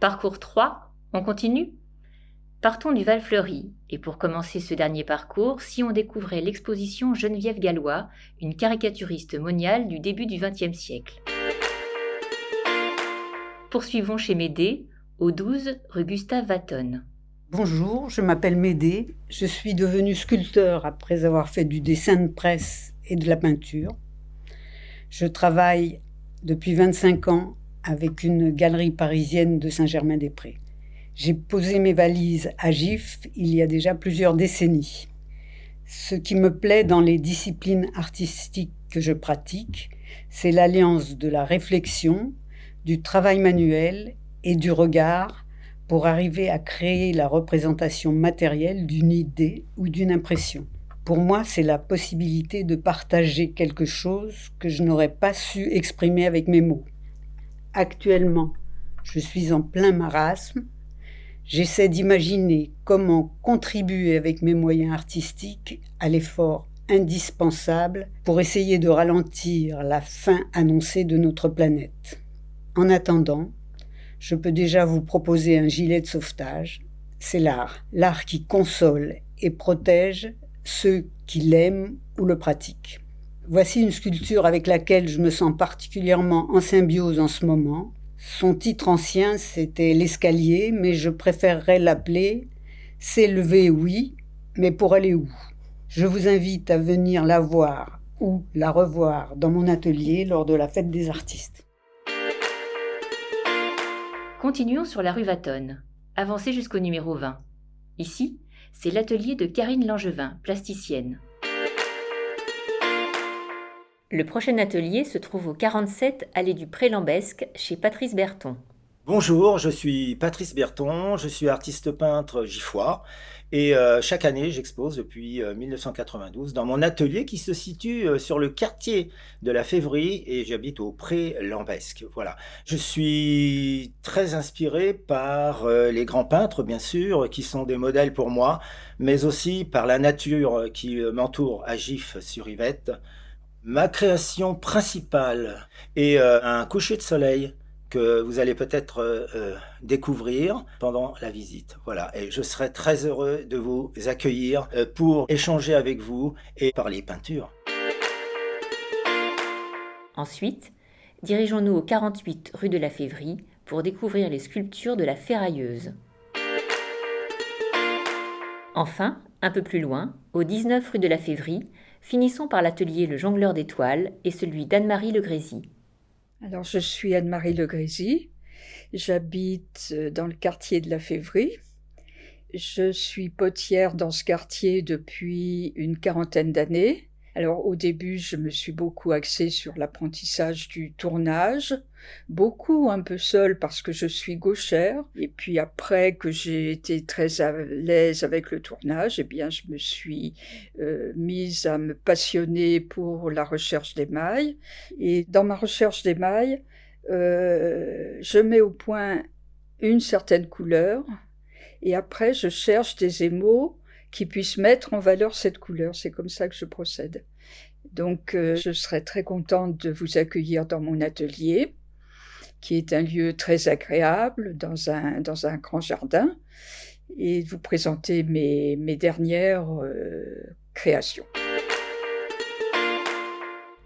Parcours 3, on continue ? Partons du Val-Fleury, et pour commencer ce dernier parcours, si on découvrait l'exposition Geneviève Gallois, une caricaturiste moniale du début du XXe siècle. Poursuivons chez Médée, au 12 rue Gustave Vatton. Bonjour, je m'appelle Médée. Je suis devenue sculpteur après avoir fait du dessin de presse et de la peinture. Je travaille depuis 25 ans avec une galerie parisienne de Saint-Germain-des-Prés. J'ai posé mes valises à Gif il y a déjà plusieurs décennies. Ce qui me plaît dans les disciplines artistiques que je pratique, c'est l'alliance de la réflexion, du travail manuel et du regard pour arriver à créer la représentation matérielle d'une idée ou d'une impression. Pour moi, c'est la possibilité de partager quelque chose que je n'aurais pas su exprimer avec mes mots. Actuellement, je suis en plein marasme. J'essaie d'imaginer comment contribuer avec mes moyens artistiques à l'effort indispensable pour essayer de ralentir la fin annoncée de notre planète. En attendant, je peux déjà vous proposer un gilet de sauvetage. C'est l'art qui console et protège ceux qui l'aiment ou le pratiquent. Voici une sculpture avec laquelle je me sens particulièrement en symbiose en ce moment. Son titre ancien, c'était l'escalier, mais je préférerais l'appeler « S'élever, oui, mais pour aller où ?» Je vous invite à venir la voir ou la revoir dans mon atelier lors de la fête des artistes. Continuons sur la rue Vatton. Avancez jusqu'au numéro 20. Ici, c'est l'atelier de Karine Langevin, plasticienne. Le prochain atelier se trouve au 47 allée du Pré-Lambesque chez Patrice Berton. Bonjour, je suis Patrice Berton, je suis artiste peintre giffois et chaque année j'expose depuis 1992 dans mon atelier qui se situe sur le quartier de la Févrie et j'habite au Pré-Lambesque. Voilà. Je suis très inspiré par les grands peintres bien sûr qui sont des modèles pour moi, mais aussi par la nature qui m'entoure à Gif-sur-Yvette. Ma création principale est un coucher de soleil que vous allez peut-être découvrir pendant la visite. Voilà, et je serai très heureux de vous accueillir pour échanger avec vous et parler peinture. Ensuite, dirigeons-nous au 48 rue de la Févrie pour découvrir les sculptures de la Ferrailleuse. Enfin, un peu plus loin, au 19 rue de la Févrie, finissons par l'atelier Le Jongleur d'étoiles et celui d'Anne-Marie Legrézy. Alors, je suis Anne-Marie Legrézy, j'habite dans le quartier de la Févrie. Je suis potière dans ce quartier depuis une 40aine d'années. Alors, au début, je me suis beaucoup axée sur l'apprentissage du tournage, beaucoup un peu seule parce que je suis gauchère. Et puis après que j'ai été très à l'aise avec le tournage, eh bien, je me suis mise à me passionner pour la recherche d'émail. Et dans ma recherche d'émail, je mets au point une certaine couleur et après, je cherche des émaux qui puissent mettre en valeur cette couleur. C'est comme ça que je procède. Donc, je serais très contente de vous accueillir dans mon atelier, qui est un lieu très agréable, dans un grand jardin, et de vous présenter mes dernières créations.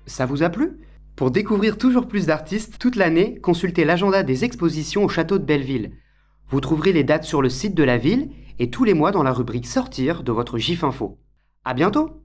Ça vous a plu ? Pour découvrir toujours plus d'artistes toute l'année, consultez l'agenda des expositions au château de Belleville. Vous trouverez les dates sur le site de la ville et tous les mois dans la rubrique Sortir de votre GIF Info. À bientôt!